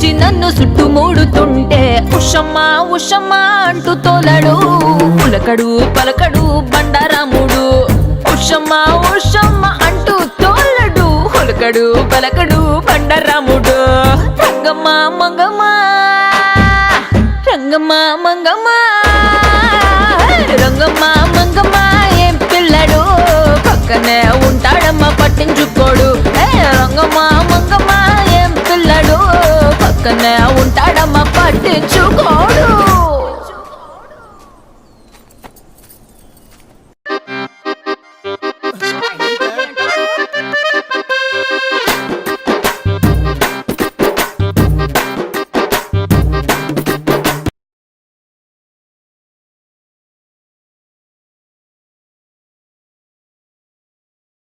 వచ్చి నన్ను చుట్టుముడుతుంటే ఉషమ్మా ఉషమ్మా అంటూ తోలడు పులకడు పలకడు బండారాముడు ఉషమ్మా ఉషమ్మా అంటూ తోలడు పులకడు పలకడు బండారాముడు రంగమ్మ మంగమ్మ రంగమ్మ మంగమ్మ రంగమ్మ మంగమ్మ ఏం పిల్లడు పక్కనే